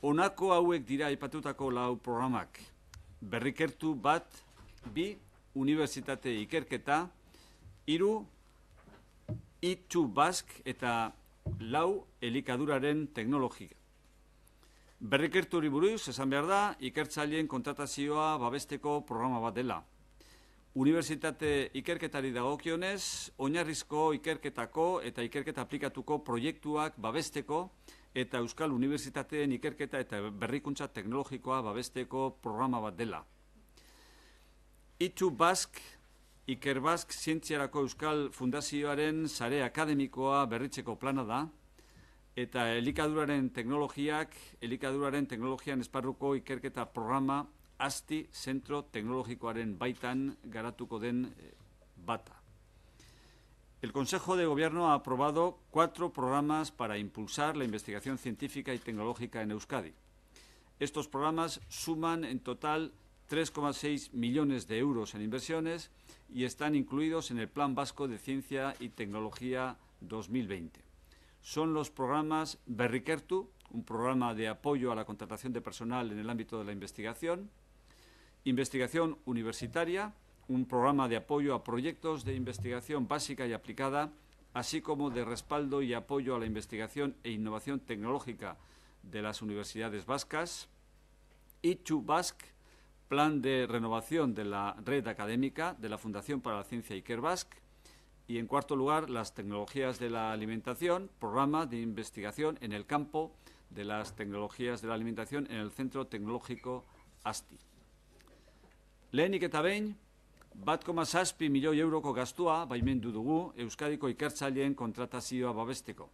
Honako hauek dira aipatutako 4 programak. Berrikertu 1, 2, unibertsitate ikerketa, 3, ITU Basque eta 4, elikaduraren teknologia. Berrikerturi buruz, esan behar da, ikertzaileen kontratazioa babesteko programa bat dela. Unibertsitate ikerketari dagokionez, oinarrizko ikerketako eta ikerketa aplikatuko proiektuak babesteko eta Euskal Unibertsitateen ikerketa eta berrikuntza teknologikoa babesteko programa bat dela. ITU Basque, Ikerbasque Zientziarako Euskal Fundazioaren sare akademikoa berritzeko plana da, eta elikaduraren teknologian esparruko ikerketa programa ASTI Zentro Teknologikoaren baitan garatuko den bata. El Consejo de Gobierno ha aprobado 4 programas para impulsar la investigación científica y tecnológica en Euskadi. Estos programas suman en total 3,6 millones de euros en inversiones y están incluidos en el Plan Vasco de Ciencia y Tecnología 2020. Son los programas Berrikertu, un programa de apoyo a la contratación de personal en el ámbito de la investigación, Investigación Universitaria, un programa de apoyo a proyectos de investigación básica y aplicada, así como de respaldo y apoyo a la investigación e innovación tecnológica de las universidades vascas, ITU Basque, plan de renovación de la red académica de la Fundación para la Ciencia Ikerbasque, y en cuarto lugar, las tecnologías de la alimentación, programa de investigación en el campo de las tecnologías de la alimentación en el Centro Tecnológico ASTI. Lehenik eta behin, 1,7 milioi euroko gastua baimendu dugu Euskadiko ikertzaileen kontratazioa babesteko.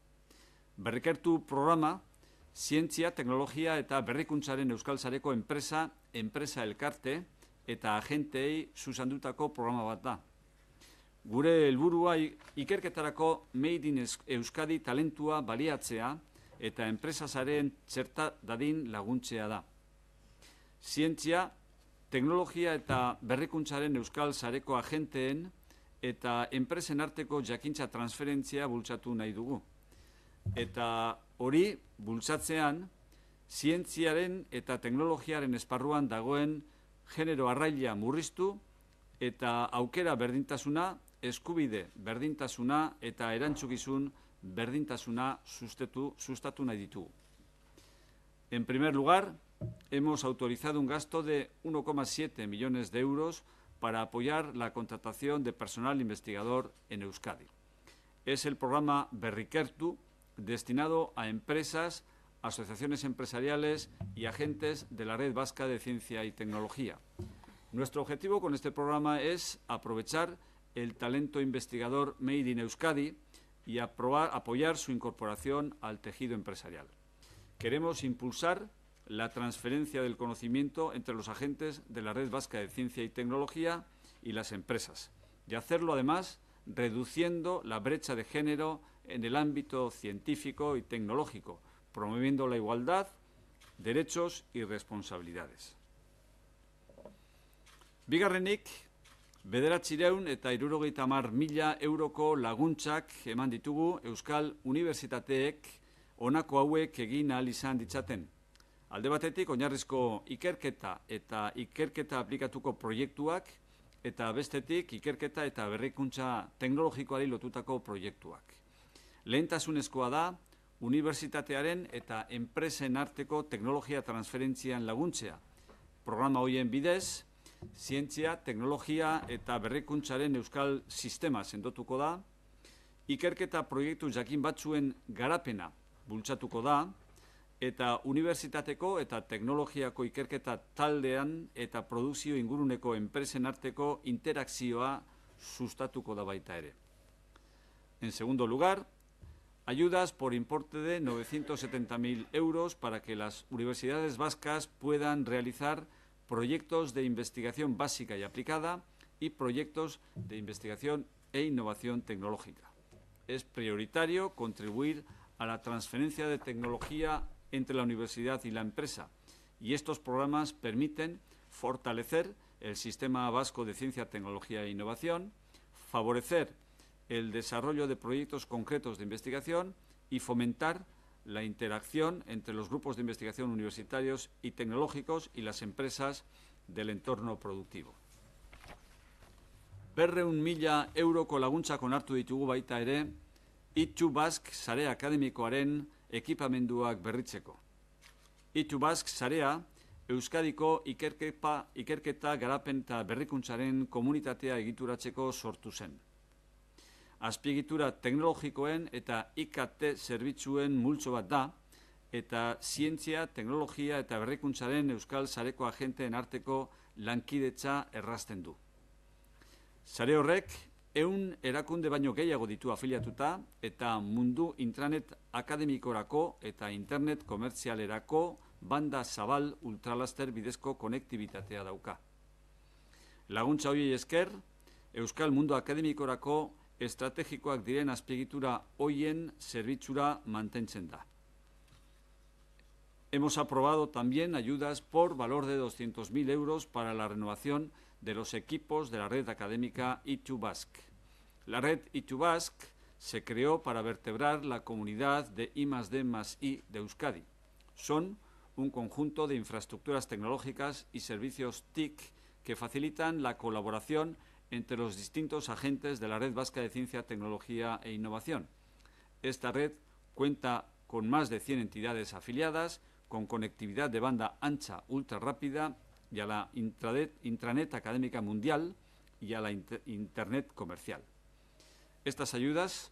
Berrikertu programa, zientzia, teknologia eta berrikuntzaren euskal sareko enpresa elkarte eta agentei zuzendutako programa bat da. Gure helburua ikerketarako Made in Euskadi talentua baliatzea eta enpresa sareen txerta dadin laguntzea da. Zientzia, teknologia eta berrikuntzaren euskal sareko agenteen eta enpresen arteko jakintza transferentzia bultzatu nahi dugu. Eta hori bultzatzean, zientziaren eta teknologiaren esparruan dagoen genero arraila murriztu eta aukera berdintasuna, eskubide berdintasuna eta erantzukizun berdintasuna sustatu nahi ditugu. En primer lugar, hemos autorizado un gasto de 1,7 millones de euros para apoyar la contratación de personal investigador en Euskadi. Es el programa Berrikertu, destinado a empresas, asociaciones empresariales y agentes de la Red Vasca de Ciencia y Tecnología. Nuestro objetivo con este programa es aprovechar el talento investigador Made in Euskadi y apoyar su incorporación al tejido empresarial. Queremos impulsar la transferencia del conocimiento entre los agentes de la Red Vasca de Ciencia y Tecnología y las empresas, y hacerlo además reduciendo la brecha de género en el ámbito científico y tecnológico, promoviendo la igualdad, derechos y responsabilidades. Bigarrenik, 930.000 euroko laguntzak eman ditugu Euskal Unibertsitateek honako hauek egin ahal izan ditzaten. Alde batetik, oinarrizko ikerketa eta ikerketa aplikatuko proiektuak, eta bestetik, ikerketa eta berrikuntza teknologikoari lotutako proiektuak. Lehentasunezkoa da, unibertsitatearen eta enpresen arteko teknologia transferentzian laguntzea. Programa horien bidez, zientzia, teknologia eta berrikuntzaren euskal sistema sendotuko da, ikerketa proiektu jakin batzuen garapena bultzatuko da, eta unibertsitateko eta teknologiako ikerketa taldean eta produkzio inguruneko enpresen arteko interakzioa sustatuko da baita ere. En segundo lugar, ayudas por importe de 970.000 euros para que las universidades vascas puedan realizar proyectos de investigación básica y aplicada y proyectos de investigación e innovación tecnológica. Es prioritario contribuir a la transferencia de tecnología entre la universidad y la empresa, y estos programas permiten fortalecer el Sistema Vasco de Ciencia, Tecnología e Innovación, favorecer el desarrollo de proyectos concretos de investigación y fomentar la interacción entre los grupos de investigación universitarios y tecnológicos y las empresas del entorno productivo. 200.000 euroko laguntzak onartu ditugu baita ere, ITU-Basque sare akademikoaren ekipamenduak berritzeko. ITU-Basque sarea Euskadiko ikerketa garapen eta berrikuntzaren komunitatea egituratzeko sortu zen. Azpiegitura teknologikoen eta IKT zerbitzuen multzo bat da, eta zientzia, teknologia eta berrikuntzaren euskal sareko agenteen arteko lankidetza errazten du. Sare horrek 100 erakunde baino gehiago ditu afiliatuta eta mundu intranet akademikorako eta internet komertzialerako banda zabal ultralaster bidezko konektibitatea dauka. Laguntza horiei esker, euskal mundu akademikorako estrategikoak diren azpiegitura horien zerbitzura mantentzen da. Hemos aprobado también ayudas por valor de 200.000 euros para la renovación de los equipos de la red académica ITU-Basque. La red ITU-Basque se creó para vertebrar la comunidad de I+D+I de Euskadi. Son un conjunto de infraestructuras tecnológicas y servicios TIC que facilitan la colaboración entre los distintos agentes de la Red Vasca de Ciencia, Tecnología e Innovación. Esta red cuenta con más de 100 entidades afiliadas, con conectividad de banda ancha ultra rápida y a la intranet académica mundial y a la internet comercial. Estas ayudas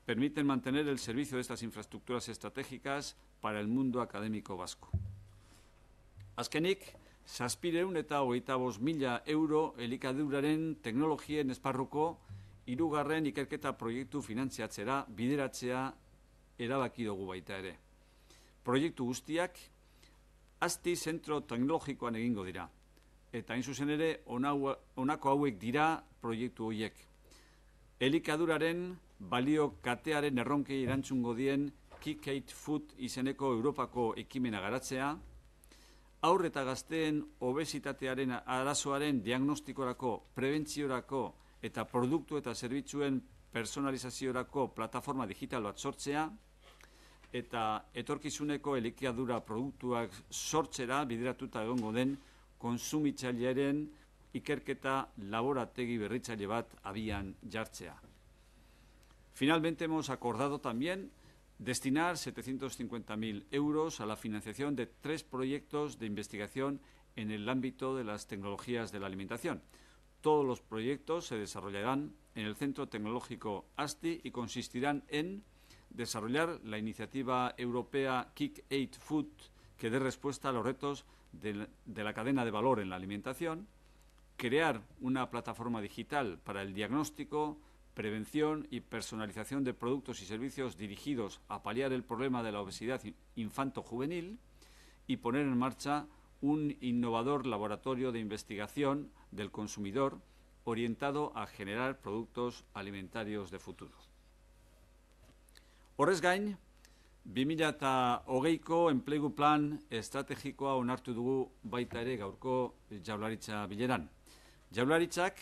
permiten mantener el servicio de estas infraestructuras estratégicas para el mundo académico vasco. Azkenik, 725.000 euro elikaduraren teknologien esparruko 3. ikerketa proiektu finantziatzera bideratzea erabaki dugu baita ere. Proiektu guztiak ASTI zentro teknologikoan egingo dira. Eta hain zuzen ere, honako hauek dira proiektu horiek. Elikaduraren balio katearen erronkei erantzungo dien Kick8 Food izeneko Europako ekimena garatzea, haur eta gazteen obesitatearen arazoaren diagnostikorako, prebentziorako eta produktu eta zerbitzuen personalizaziorako plataforma digital bat sortzea, eta etorkizuneko elikadura produktuak sortzera bideratuta egongo den kontsumitzailearen ikerketa laborategi berritzaile bat abian jartzea. Finalmente hemos acordado también destinar 750.000 euros a la financiación de 3 proyectos de investigación en el ámbito de las tecnologías de la alimentación. Todos los proyectos se desarrollarán en el Centro Tecnológico ASTI y consistirán en desarrollar la iniciativa europea Kick8 Food que dé respuesta a los retos de la cadena de valor en la alimentación, crear una plataforma digital para el diagnóstico, prevención y personalización de productos y servicios dirigidos a paliar el problema de la obesidad infanto-juvenil y poner en marcha un innovador laboratorio de investigación del consumidor orientado a generar productos alimentarios de futuro. Horrez gain, 2020ko enplegu plan estrategikoa onartu dugu baita ere gaurko Jaurlaritza bileran. Jaurlaritzak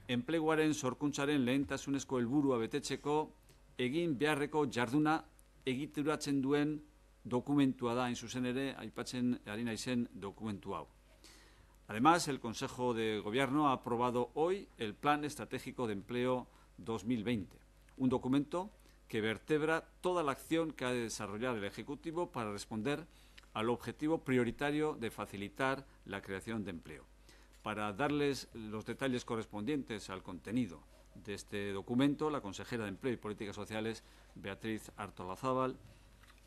enpleguaren sorkuntzaren lehentasunezko helburua betetzeko egin beharreko jarduna egituratzen duen dokumentua da, hain zuzen ere, aipatzen ari naizen dokumentu hau. Además, el Consejo de Gobierno ha aprobado hoy el Plan Estratégico de Empleo 2020, un documento que vertebra toda la acción que ha de desarrollar el Ejecutivo para responder al objetivo prioritario de facilitar la creación de empleo. Para darles los detalles correspondientes al contenido de este documento, la consejera de Empleo y Políticas Sociales, Beatriz Artolazábal,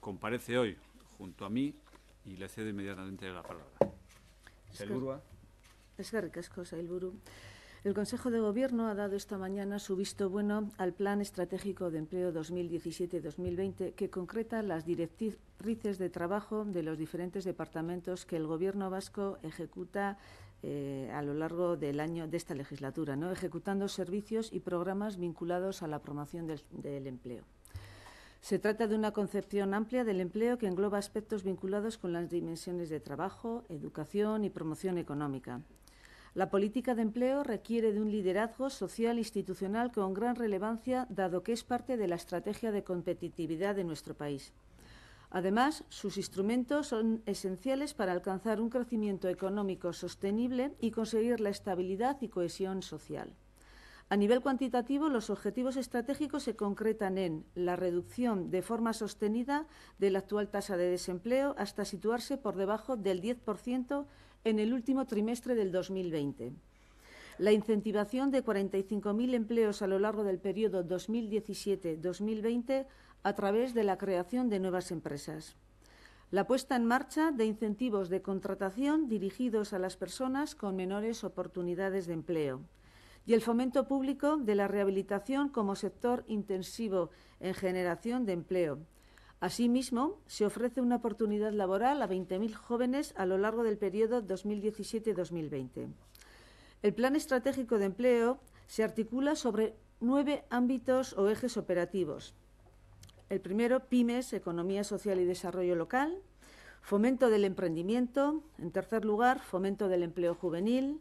comparece hoy junto a mí y le cedo inmediatamente la palabra. Sailburua. Eskerrik asko, Sailburu. El Consejo de Gobierno ha dado esta mañana su visto bueno al Plan Estratégico de Empleo 2017-2020 que concreta las directrices de trabajo de los diferentes departamentos que el Gobierno vasco ejecuta a lo largo del año de esta legislatura, ¿no? Ejecutando servicios y programas vinculados a la promoción del empleo. Se trata de una concepción amplia del empleo que engloba aspectos vinculados con las dimensiones de trabajo, educación y promoción económica. La política de empleo requiere de un liderazgo social e institucional con gran relevancia, dado que es parte de la estrategia de competitividad de nuestro país. Además, sus instrumentos son esenciales para alcanzar un crecimiento económico sostenible y conseguir la estabilidad y cohesión social. A nivel cuantitativo, los objetivos estratégicos se concretan en la reducción de forma sostenida de la actual tasa de desempleo hasta situarse por debajo del 10% en el último trimestre del 2020. La incentivación de 45.000 empleos a lo largo del periodo 2017-2020 a través de la creación de nuevas empresas. La puesta en marcha de incentivos de contratación dirigidos a las personas con menores oportunidades de empleo y el fomento público de la rehabilitación como sector intensivo en generación de empleo. Asimismo, se ofrece una oportunidad laboral a 20.000 jóvenes a lo largo del periodo 2017-2020. El Plan Estratégico de Empleo se articula sobre 9 ámbitos o ejes operativos. El primero, pymes, economía social y desarrollo local; fomento del emprendimiento; en tercer lugar, fomento del empleo juvenil;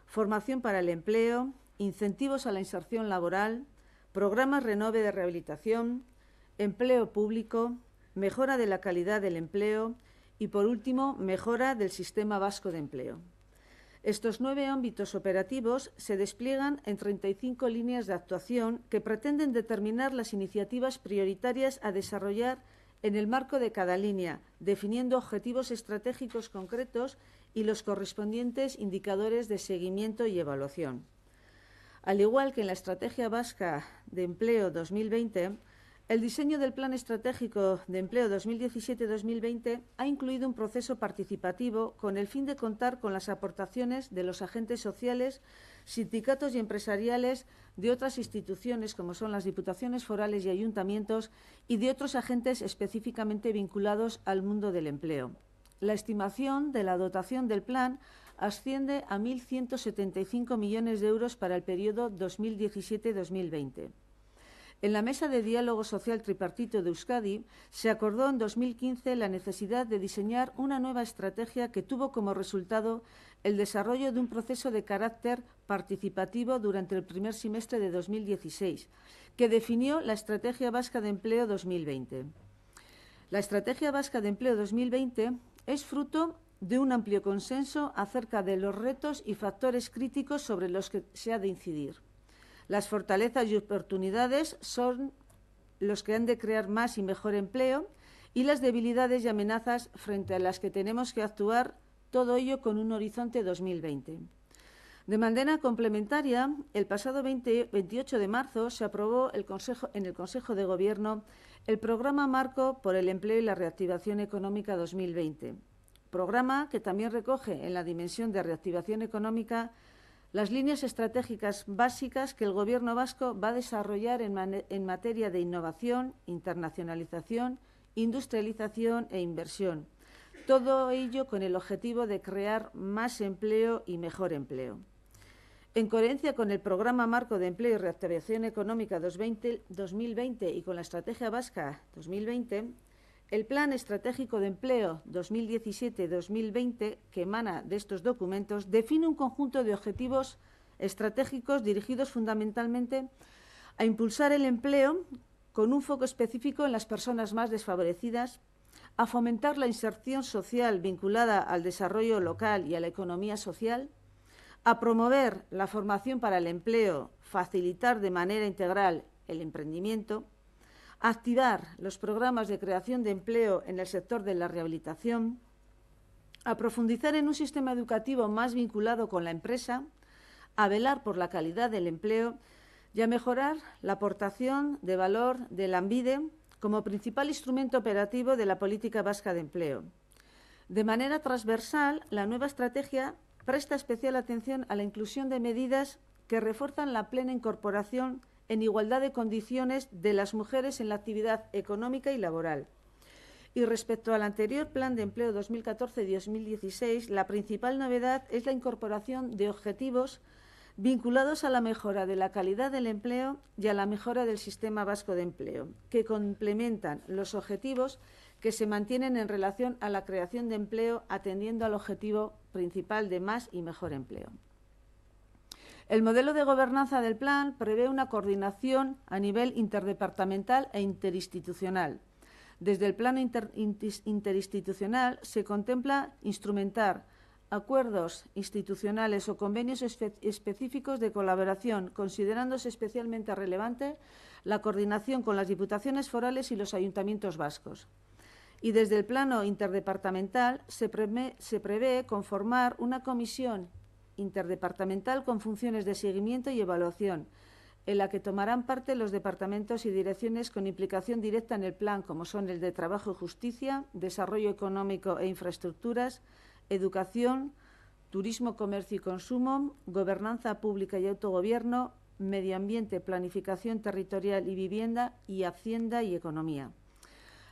formación para el empleo; incentivos a la inserción laboral; programas Renove de rehabilitación; empleo público; mejora de la calidad del empleo y, por último, mejora del sistema vasco de empleo. Estos 9 ámbitos operativos se despliegan en 35 líneas de actuación que pretenden determinar las iniciativas prioritarias a desarrollar en el marco de cada línea, definiendo objetivos estratégicos concretos y los correspondientes indicadores de seguimiento y evaluación. Al igual que en la Estrategia Vasca de Empleo 2020, el diseño del Plan Estratégico de Empleo 2017-2020 ha incluido un proceso participativo con el fin de contar con las aportaciones de los agentes sociales, sindicatos y empresariales de otras instituciones, como son las diputaciones forales y ayuntamientos, y de otros agentes específicamente vinculados al mundo del empleo. La estimación de la dotación del plan asciende a 1.175 millones de euros para el periodo 2017-2020. En la Mesa de Diálogo Social Tripartito de Euskadi se acordó en 2015 la necesidad de diseñar una nueva estrategia que tuvo como resultado el desarrollo de un proceso de carácter participativo durante el primer semestre de 2016, que definió la Estrategia Vasca de Empleo 2020. La Estrategia Vasca de Empleo 2020 es fruto de un amplio consenso acerca de los retos y factores críticos sobre los que se ha de incidir. Las fortalezas y oportunidades son los que han de crear más y mejor empleo y las debilidades y amenazas frente a las que tenemos que actuar, todo ello con un horizonte 2020. De manera complementaria, el pasado 28 de marzo se aprobó en el Consejo de Gobierno el Programa Marco por el Empleo y la Reactivación Económica 2020, programa que también recoge en la dimensión de reactivación económica las líneas estratégicas básicas que el Gobierno vasco va a desarrollar en materia de innovación, internacionalización, industrialización e inversión. Todo ello con el objetivo de crear más empleo y mejor empleo. En coherencia con el Programa Marco de Empleo y Reactivación Económica 2020 y con la Estrategia Vasca 2020, el Plan Estratégico de Empleo 2017-2020, que emana de estos documentos, define un conjunto de objetivos estratégicos dirigidos fundamentalmente a impulsar el empleo con un foco específico en las personas más desfavorecidas, a fomentar la inserción social vinculada al desarrollo local y a la economía social, a promover la formación para el empleo, facilitar de manera integral el emprendimiento, activar los programas de creación de empleo en el sector de la rehabilitación, a profundizar en un sistema educativo más vinculado con la empresa, a velar por la calidad del empleo y a mejorar la aportación de valor de Lanbide como principal instrumento operativo de la política vasca de empleo. De manera transversal, la nueva estrategia presta especial atención a la inclusión de medidas que refuerzan la plena incorporación en igualdad de condiciones de las mujeres en la actividad económica y laboral. Y respecto al anterior Plan de Empleo 2014-2016, la principal novedad es la incorporación de objetivos vinculados a la mejora de la calidad del empleo y a la mejora del sistema vasco de empleo, que complementan los objetivos que se mantienen en relación a la creación de empleo, atendiendo al objetivo principal de más y mejor empleo. El modelo de gobernanza del plan prevé una coordinación a nivel interdepartamental e interinstitucional, Desde el plano interinstitucional se contempla instrumentar acuerdos institucionales o convenios específicos de colaboración, considerándose especialmente relevante la coordinación con las diputaciones forales y los ayuntamientos vascos. Y desde el plano interdepartamental se prevé conformar una comisión interdepartamental con funciones de seguimiento y evaluación, en la que tomarán parte los departamentos y direcciones con implicación directa en el plan, como son el de Trabajo y Justicia, Desarrollo Económico e Infraestructuras, Educación, Turismo, Comercio y Consumo, Gobernanza Pública y Autogobierno, Medio Ambiente, Planificación Territorial y Vivienda y Hacienda y Economía.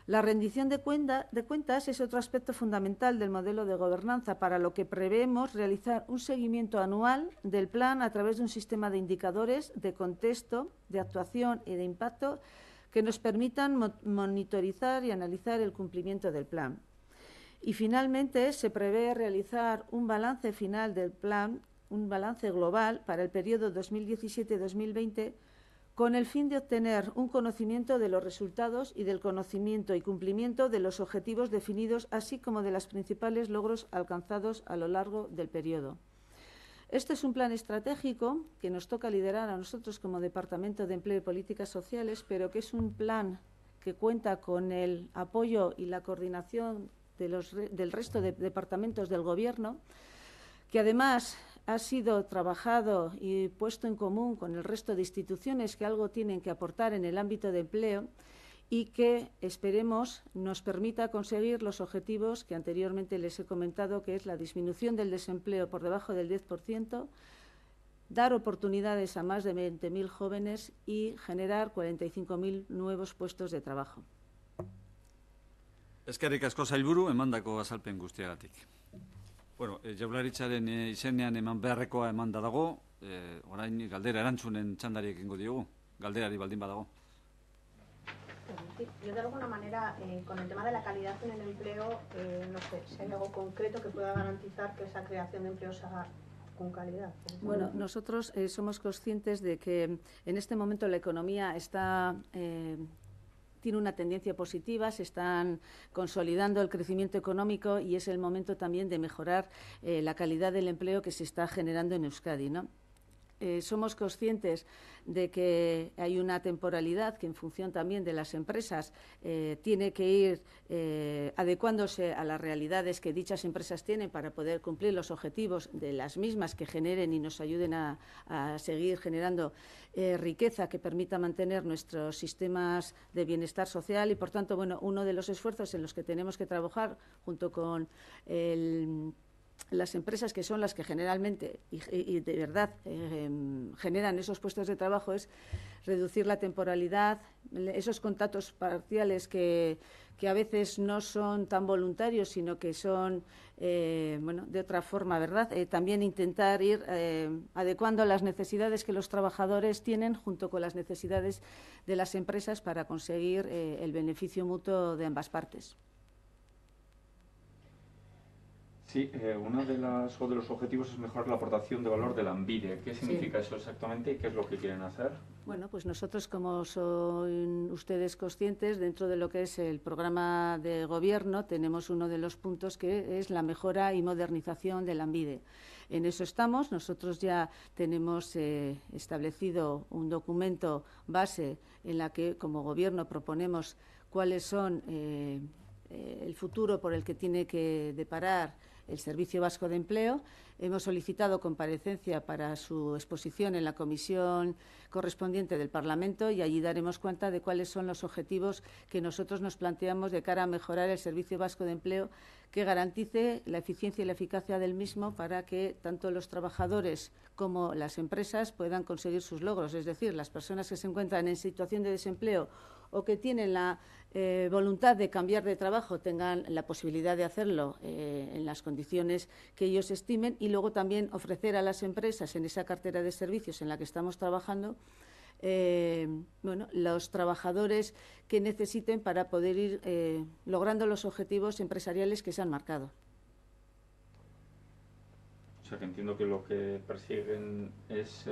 La rendición de cuentas es otro aspecto fundamental del modelo de gobernanza, para lo que prevemos realizar un seguimiento anual del plan a través de un sistema de indicadores de contexto, de actuación y de impacto que nos permitan monitorizar y analizar el cumplimiento del plan. Y finalmente se prevé realizar un balance final del plan, un balance global para el periodo 2017-2020, con el fin de obtener un conocimiento de los resultados y del conocimiento y cumplimiento de los objetivos definidos, así como de los principales logros alcanzados a lo largo del periodo. Este es un plan estratégico que nos toca liderar a nosotros como Departamento de Empleo y Políticas Sociales, pero que es un plan que cuenta con el apoyo y la coordinación del resto de departamentos del Gobierno, que además ha sido trabajado y puesto en común con el resto de instituciones que algo tienen que aportar en el ámbito de empleo y que esperemos nos permita conseguir los objetivos que anteriormente les he comentado, que es la disminución del desempleo por debajo del 10%, dar oportunidades a más de 20.000 jóvenes y generar 45.000 nuevos puestos de trabajo. Eskerrik asko sailburu, emandako azalpen guztiagatik. Bueno, Jaurlaritzaren izenean eman beharrekoa emanda dago, orain galdera erantzunen txandari ekingo diogu, galderari baldin badago. Yo de alguna manera, con el tema de la calidad en el empleo, no sé, si hay algo concreto que pueda garantizar que esa creación de empleo se haga con calidad. Bueno, nosotros somos conscientes de que en este momento la economía está tiene una tendencia positiva, se están consolidando el crecimiento económico y es el momento también de mejorar la calidad del empleo que se está generando en Euskadi, ¿no? Somos conscientes de que hay una temporalidad que, en función también de las empresas, tiene que ir adecuándose a las realidades que dichas empresas tienen para poder cumplir los objetivos de las mismas, que generen y nos ayuden a seguir generando riqueza que permita mantener nuestros sistemas de bienestar social. Y, por tanto, bueno, uno de los esfuerzos en los que tenemos que trabajar junto con las empresas, que son las que generalmente y de verdad generan esos puestos de trabajo, es reducir la temporalidad, esos contratos parciales que a veces no son tan voluntarios, sino que son, bueno, de otra forma, ¿verdad? También intentar ir adecuando las necesidades que los trabajadores tienen junto con las necesidades de las empresas para conseguir el beneficio mutuo de ambas partes. Sí, uno de los objetivos es mejorar la aportación de valor de Lanbide. ¿Qué significa eso exactamente y qué es lo que quieren hacer? Bueno, pues nosotros, como son ustedes conscientes, dentro de lo que es el programa de gobierno, tenemos uno de los puntos que es la mejora y modernización de Lanbide. En eso estamos. Nosotros ya tenemos establecido un documento base en la que, como gobierno, proponemos cuáles son el futuro por el que tiene que deparar el Servicio Vasco de Empleo. Hemos solicitado comparecencia para su exposición en la comisión correspondiente del Parlamento y allí daremos cuenta de cuáles son los objetivos que nosotros nos planteamos de cara a mejorar el Servicio Vasco de Empleo, que garantice la eficiencia y la eficacia del mismo para que tanto los trabajadores como las empresas puedan conseguir sus logros. Es decir, las personas que se encuentran en situación de desempleo o que tienen la voluntad de cambiar de trabajo tengan la posibilidad de hacerlo en las condiciones que ellos estimen, y luego también ofrecer a las empresas en esa cartera de servicios en la que estamos trabajando bueno, los trabajadores que necesiten para poder ir logrando los objetivos empresariales que se han marcado. sea, que entiendo que lo que persiguen es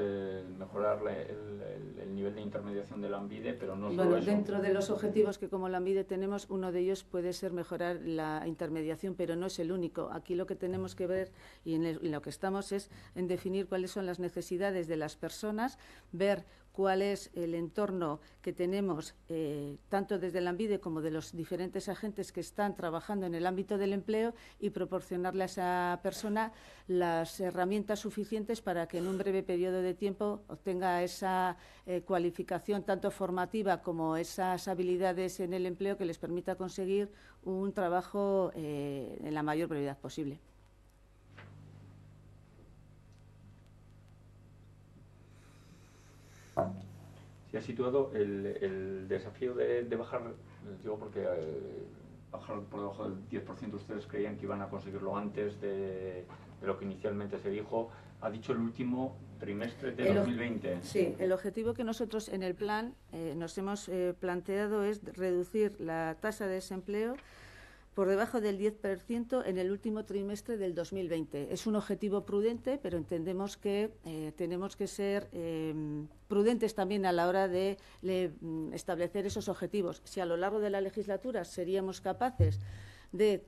mejorar el nivel de intermediación de Lanbide, pero no solo eso. Dentro de los objetivos que como Lanbide tenemos, uno de ellos puede ser mejorar la intermediación, pero no es el único. Aquí lo que tenemos que ver y en lo que estamos es en definir cuáles son las necesidades de las personas, ver cuál es el entorno que tenemos tanto desde Lanbide como de los diferentes agentes que están trabajando en el ámbito del empleo y proporcionarle a esa persona las herramientas suficientes para que en un breve periodo de tiempo obtenga esa cualificación tanto formativa como esas habilidades en el empleo que les permita conseguir un trabajo en la mayor brevedad posible. Se ha situado el desafío de bajar, digo porque bajar por debajo del 10%, ustedes creían que iban a conseguirlo antes de lo que inicialmente se dijo. Ha dicho el último trimestre de 2020. Sí, el objetivo que nosotros en el plan nos hemos planteado es reducir la tasa de desempleo por debajo del 10% en el último trimestre del 2020. Es un objetivo prudente, pero entendemos que tenemos que ser prudentes también a la hora de establecer esos objetivos. Si a lo largo de la legislatura seríamos capaces de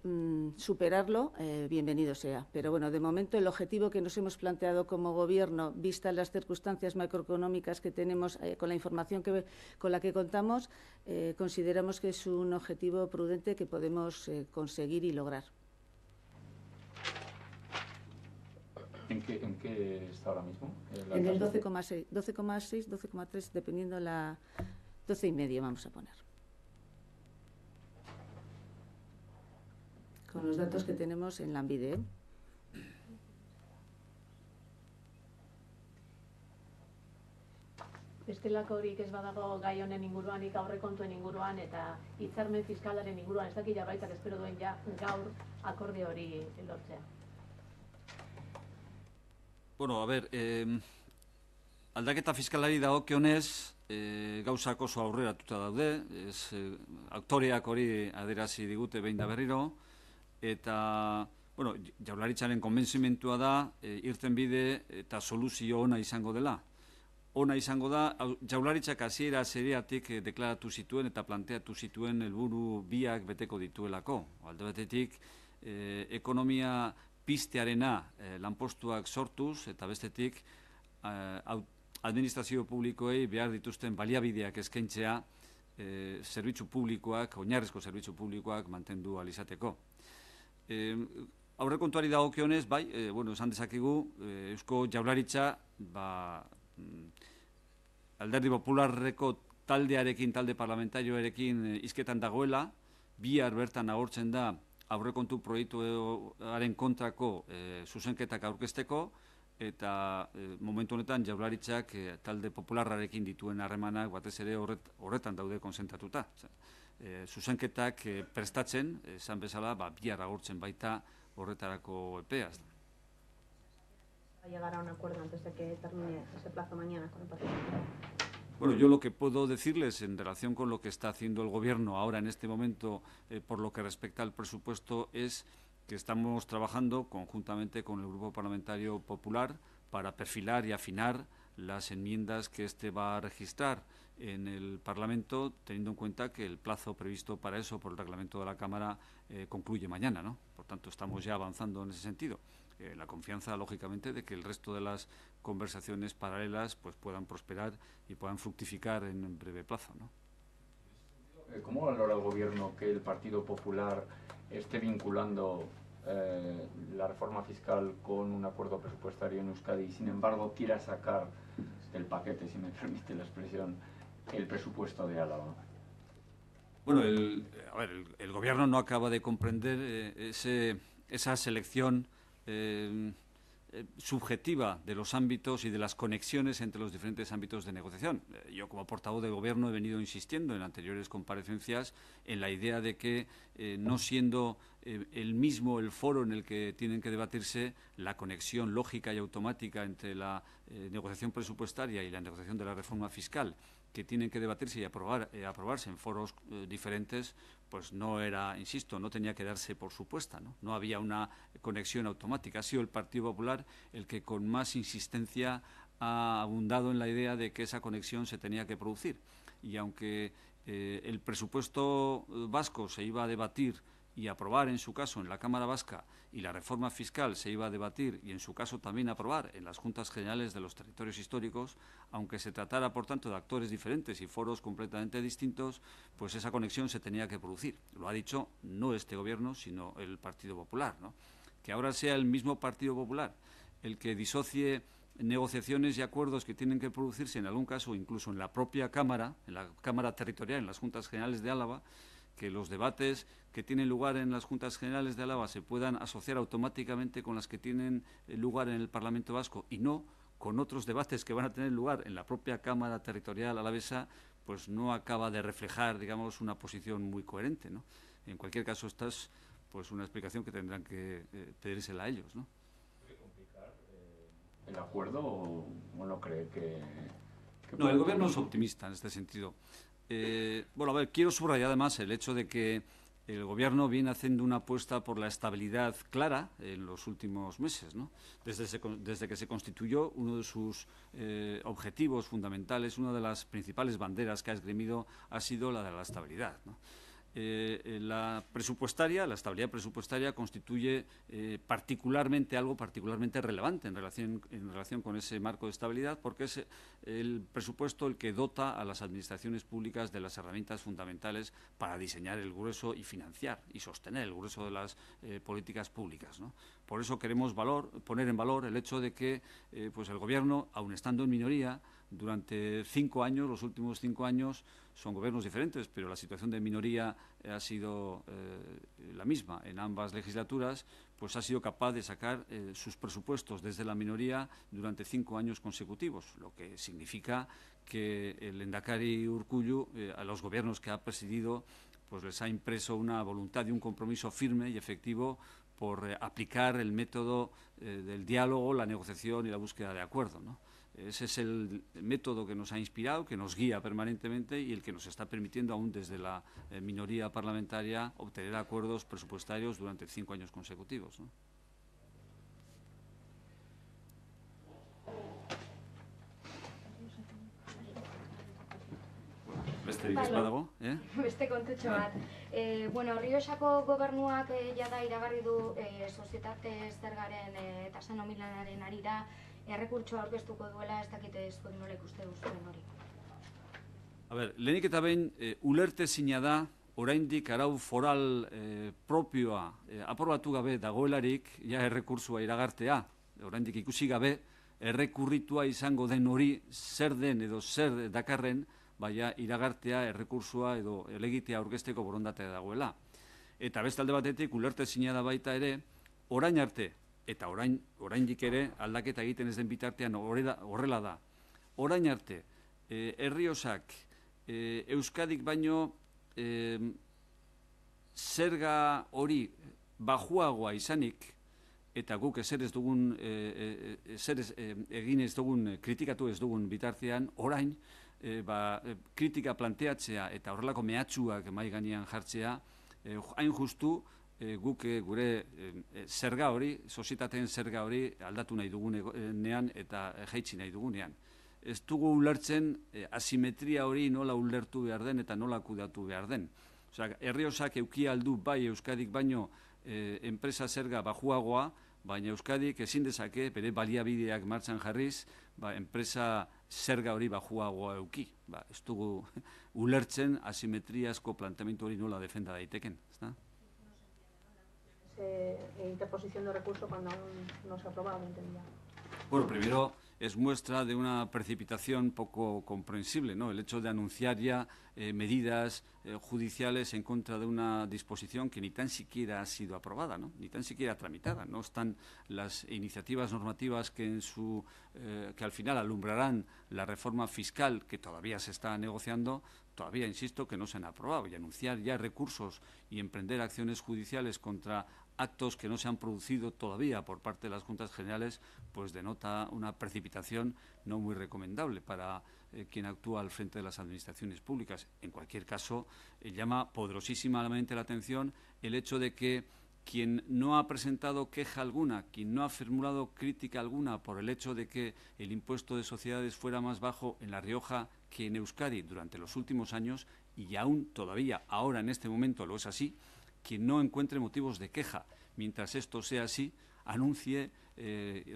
superarlo, bienvenido sea. Pero bueno, de momento el objetivo que nos hemos planteado como Gobierno, vistas las circunstancias macroeconómicas que tenemos, con la información con la que contamos, consideramos que es un objetivo prudente que podemos conseguir y lograr. ¿En qué está ahora mismo? En el 12,6, 12,3, dependiendo la 12,5 vamos a poner. Con los datos que tenemos en Lanbide. Bestelakorik ez badago gai honen inguruanik, aurrekontuen inguruan eta hitzarmen fiskalaren inguruan, ez dakit Jaurlaritzak espero duen gaur akorde hori lortzea. Bueno, a ver, aldaketa fiskalari dagokionez, gauzak oso aurreratuta daude, aktoreak hori adierazi digute behin da berriro, eta, bueno, Jaurlaritzaren konbentzimendua da irtenbide eta soluzio ona izango dela. Ona izango da, Jaurlaritzak hasieratik deklaratu zituen eta planteatu zituen helburu biak beteko dituelako. Alde batetik, ekonomia piztearena lanpostuak sortuz, eta bestetik, administrazio publikoei behar dituzten baliabideak eskaintzea zerbitzu publikoak, oinarrizko zerbitzu publikoak mantendu ahal izateko. Aurrekontuari dagokionez, bai, esan dezakegu, Eusko Jaurlaritza, Alderdi Popularreko taldearekin, talde parlamentarioarekin hizketan dagoela, bihar bertan agortzen da aurrekontu proiektuaren kontrako zuzenketak aurkezteko, eta momentu honetan Jaurlaritzak talde popularrarekin dituen harremanak batez ere horretan daude konzentratuta. Zuzenketak prestatzen, esan bezala, bihar agortzen baita horretarako epea. ¿Va a llegar a un acuerdo antes de que termine ese plazo mañana con el Partido Popular? Bueno, yo lo que puedo decirles en relación con lo que está haciendo el Gobierno ahora en este momento por lo que respecta al presupuesto es que estamos trabajando conjuntamente con el Grupo Parlamentario Popular para perfilar y afinar las enmiendas que este va a registrar en el Parlamento, teniendo en cuenta que el plazo previsto para eso por el reglamento de la Cámara concluye mañana, ¿no? Por tanto, estamos ya avanzando en ese sentido. La confianza, lógicamente, de que el resto de las conversaciones paralelas pues puedan prosperar y puedan fructificar en breve plazo, ¿no? ¿Cómo valora el Gobierno que el Partido Popular esté vinculando la reforma fiscal con un acuerdo presupuestario en Euskadi y, sin embargo, quiera sacar del paquete, si me permite la expresión, el presupuesto de Álava? Bueno, el Gobierno no acaba de comprender esa selección subjetiva de los ámbitos y de las conexiones entre los diferentes ámbitos de negociación. Yo, como portavoz del Gobierno, he venido insistiendo en anteriores comparecencias en la idea de que, no siendo el mismo el foro en el que tienen que debatirse, la conexión lógica y automática entre la negociación presupuestaria y la negociación de la reforma fiscal que tienen que debatirse y aprobarse en foros diferentes, pues no era, insisto, no tenía que darse por supuesta, ¿no? No había una conexión automática. Ha sido el Partido Popular el que con más insistencia ha abundado en la idea de que esa conexión se tenía que producir. Y aunque el presupuesto vasco se iba a debatir y aprobar en su caso en la Cámara Vasca y la reforma fiscal se iba a debatir y en su caso también aprobar en las Juntas Generales de los Territorios Históricos, aunque se tratara por tanto de actores diferentes y foros completamente distintos, pues esa conexión se tenía que producir. Lo ha dicho no este gobierno, sino el Partido Popular, ¿no? Que ahora sea el mismo Partido Popular el que disocie negociaciones y acuerdos que tienen que producirse en algún caso incluso en la propia Cámara, en la Cámara Territorial, en las Juntas Generales de Álava, que los debates que tienen lugar en las Juntas Generales de Álava se puedan asociar automáticamente con las que tienen lugar en el Parlamento Vasco y no con otros debates que van a tener lugar en la propia Cámara Territorial alavesa, pues no acaba de reflejar, digamos, una posición muy coherente, ¿no? En cualquier caso, esta es pues una explicación que tendrán que pedírsela a ellos, ¿no? ¿Puede complicar el acuerdo o no cree que no, el Gobierno es optimista en este sentido. Bueno, a ver, quiero subrayar además el hecho de que el Gobierno viene haciendo una apuesta por la estabilidad clara en los últimos meses, ¿no? Desde que se constituyó, uno de sus objetivos fundamentales, una de las principales banderas que ha esgrimido ha sido la de la estabilidad, ¿no? La estabilidad presupuestaria constituye algo particularmente relevante en relación con ese marco de estabilidad, porque es el presupuesto el que dota a las administraciones públicas de las herramientas fundamentales para diseñar el grueso y financiar y sostener el grueso de las políticas públicas, ¿no? Por eso queremos poner en valor el hecho de que pues el Gobierno, aun estando en minoría, durante 5 años, los últimos 5 años, son gobiernos diferentes, pero la situación de minoría ha sido la misma en ambas legislaturas, pues ha sido capaz de sacar sus presupuestos desde la minoría durante 5 años consecutivos, lo que significa que el Lehendakari Urkullu, a los gobiernos que ha presidido, pues les ha impreso una voluntad y un compromiso firme y efectivo por aplicar el método del diálogo, la negociación y la búsqueda de acuerdo, ¿no? Ese es el método que nos ha inspirado, que nos guía permanentemente y el que nos está permitiendo, aún desde la minoría parlamentaria, obtener acuerdos presupuestarios durante 5 años consecutivos, ¿no? Besterik ez badago, Beste kontutxo bat. Bueno, Errioxako gobernuak jada iragarri du sozietate zergaren tasa nominalaren arira errekurtsoa aurkeztuko duela, ez dakite zuek nola ikuste duzuen hori. A ber, lehenik eta behin ulertezina da oraindik arau foral propioa aprobatu gabe dagoelarik ja errekursua iragartea. Oraindik ikusi gabe errekurritua izango den hori zer den edo zer dakarren, baina iragartea errekursua edo helegitea aurkezteko borondatea dagoela. Eta beste alde batetik ulertezina da baita ere, orain arte, eta oraindik ere aldaketa egiten ez den bitartean horrela da. Orain arte, Errioxak Euskadik baino zerga hori bajuagoa izanik, eta guk ezer egin ez dugun, kritikatu ez dugun bitartean, orain, kritika planteatzea eta horrelako mehatxuak mahai gainean jartzea, hain justu, guk gure zerga hori, sozietateen zerga hori aldatu nahi dugunean eta jaitsi nahi dugunean. Ez dugu ulertzen asimetria hori nola ulertu behar den eta nola kudeatu behar den. Osea, Errioxak euki aldu bai Euskadik baino enpresa zerga bajuagoa, baina Euskadik ezin dezake bere baliabideak martxan jarriz, enpresa zerga hori bajuagoa euki. Ez dugu ulertzen asimetriazko planteamendu hori nola defenda daiteken, ezta? Interposición de recurso cuando aún no se ha aprobado, entendía. Bueno, primero es muestra de una precipitación poco comprensible, ¿no? El hecho de anunciar ya medidas judiciales en contra de una disposición que ni tan siquiera ha sido aprobada, ¿no? Ni tan siquiera tramitada. No están las iniciativas normativas que que al final alumbrarán la reforma fiscal que todavía se está negociando, todavía insisto que no se han aprobado, y anunciar ya recursos y emprender acciones judiciales contra actos que no se han producido todavía por parte de las Juntas Generales, pues denota una precipitación no muy recomendable para quien actúa al frente de las administraciones públicas. En cualquier caso, llama poderosísimamente la atención el hecho de que quien no ha presentado queja alguna, quien no ha formulado crítica alguna por el hecho de que el impuesto de sociedades fuera más bajo en La Rioja que en Euskadi durante los últimos años, y aún todavía ahora en este momento lo es así, quien no encuentre motivos de queja mientras esto sea así, anuncie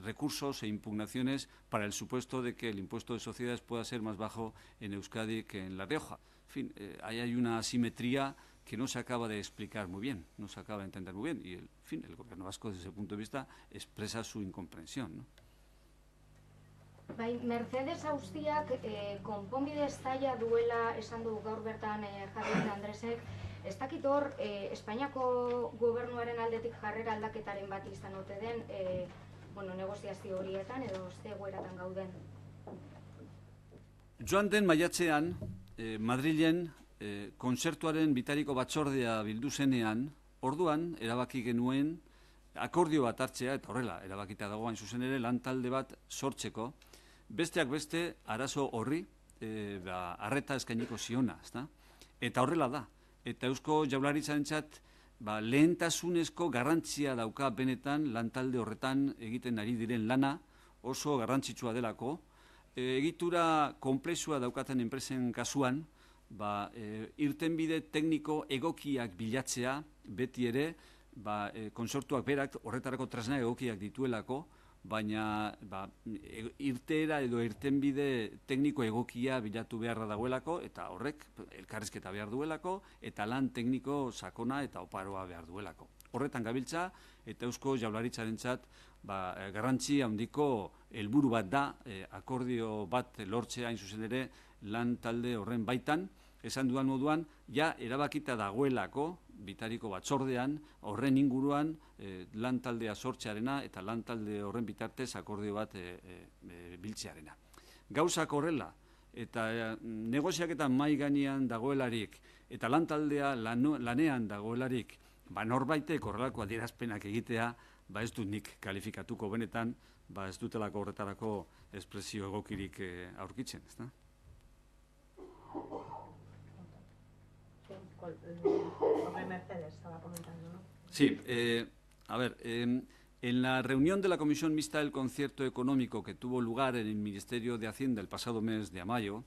recursos e impugnaciones para el supuesto de que el impuesto de sociedades pueda ser más bajo en Euskadi que en La Rioja. En fin, ahí hay una asimetría que no se acaba de explicar muy bien, no se acaba de entender muy bien, y el Gobierno vasco desde ese punto de vista expresa su incomprensión, ¿no? Bai, Mercedes auziak konponbide zaila duela esan du gaur bertan Javier Andresek. Ez dakit hor, Espainiako gobernuaren aldetik jarrera aldaketaren bat izan ote den, negoziazio horietan edo ze egoeratan gauden. Joan den maiatzean, Madrilen kontzertuaren bitariko batzordea bildu zenean, orduan erabaki genuen akordio bat hartzea, eta horrela erabakita dago hain zuzen ere lantalde bat sortzeko, besteak beste arazo horri arreta eskainiko ziona, ezta? Eta horrela da. Eta Eusko Jaurlaritzarentzat lehentasunezko garrantzia dauka benetan lantalde horretan egiten ari diren lana, oso garrantzitsua delako. Egitura konplexua daukaten enpresen kasuan, irtenbide tekniko egokiak bilatzea beti ere, konsortuak berak horretarako tresna egokiak dituelako, baina irteera edo irtenbide tekniko egokia bilatu beharra dagoelako, eta horrek elkarrizketa behar duelako, eta lan tekniko sakona eta oparoa behar duelako. Horretan gabiltza, eta Eusko Jaurlaritzarentzat garrantzi handiko helburu bat da, akordio bat lortzea hain zuzen ere lan talde horren baitan, esan dudan moduan, ja erabakita dagoelako, bitariko batzordean, horren inguruan lan taldea sortzearena eta lan talde horren bitartez akordio bat biltzearena. Gauzak horrela, eta negoziaketan mahai gainean dagoelarik, eta lan taldea lanean dagoelarik, norbaitek horrelako adierazpenak egitea, ez dut nik kalifikatuko benetan, ez dutelako horretarako espresio egokirik aurkitzen, ezta? Sobre Mercedes estaba comentando, ¿no? Sí, en la reunión de la Comisión Mixta del Concierto Económico que tuvo lugar en el Ministerio de Hacienda el pasado mes de mayo,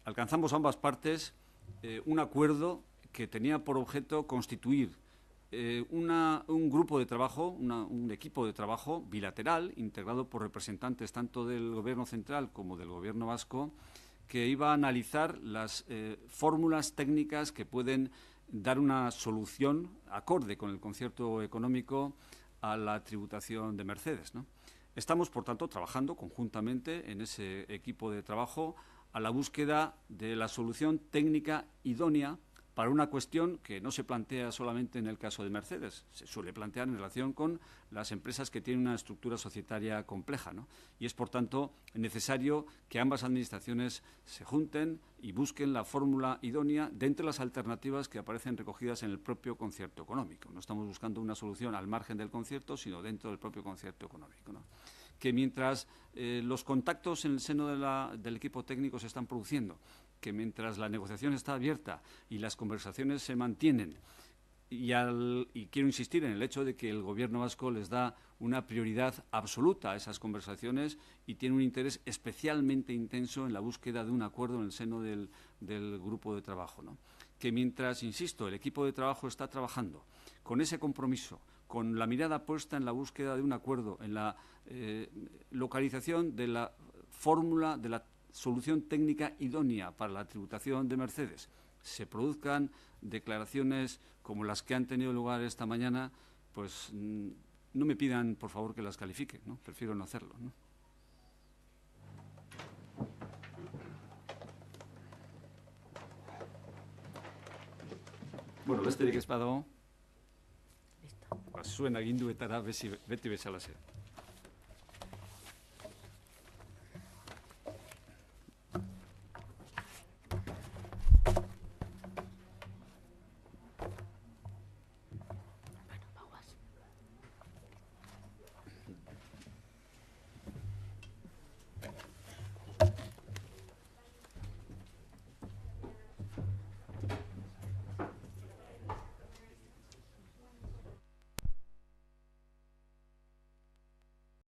alcanzamos ambas partes un acuerdo que tenía por objeto constituir un grupo de trabajo, un equipo de trabajo bilateral, integrado por representantes tanto del Gobierno central como del Gobierno vasco, que iba a analizar las fórmulas técnicas que pueden dar una solución acorde con el concierto económico a la tributación de Mercedes, ¿no? Estamos, por tanto, trabajando conjuntamente en ese equipo de trabajo a la búsqueda de la solución técnica idónea para una cuestión que no se plantea solamente en el caso de Mercedes, se suele plantear en relación con las empresas que tienen una estructura societaria compleja, ¿no? Y es, por tanto, necesario que ambas administraciones se junten y busquen la fórmula idónea de entre las alternativas que aparecen recogidas en el propio concierto económico. No estamos buscando una solución al margen del concierto, sino dentro del propio concierto económico, ¿no? Que mientras los contactos en el seno del equipo técnico se están produciendo, que mientras la negociación está abierta y las conversaciones se mantienen, y quiero insistir en el hecho de que el Gobierno vasco les da una prioridad absoluta a esas conversaciones y tiene un interés especialmente intenso en la búsqueda de un acuerdo en el seno del grupo de trabajo, ¿no? Que mientras, insisto, el equipo de trabajo está trabajando con ese compromiso, con la mirada puesta en la búsqueda de un acuerdo, en la localización de la fórmula, de la solución técnica idónea para la tributación de Mercedes, se produzcan declaraciones como las que han tenido lugar esta mañana, pues no me pidan, por favor, que las califique, ¿no? Prefiero no hacerlo, ¿no? Bueno, besterik ez badago, zuen aginduetara beti bezalaxe.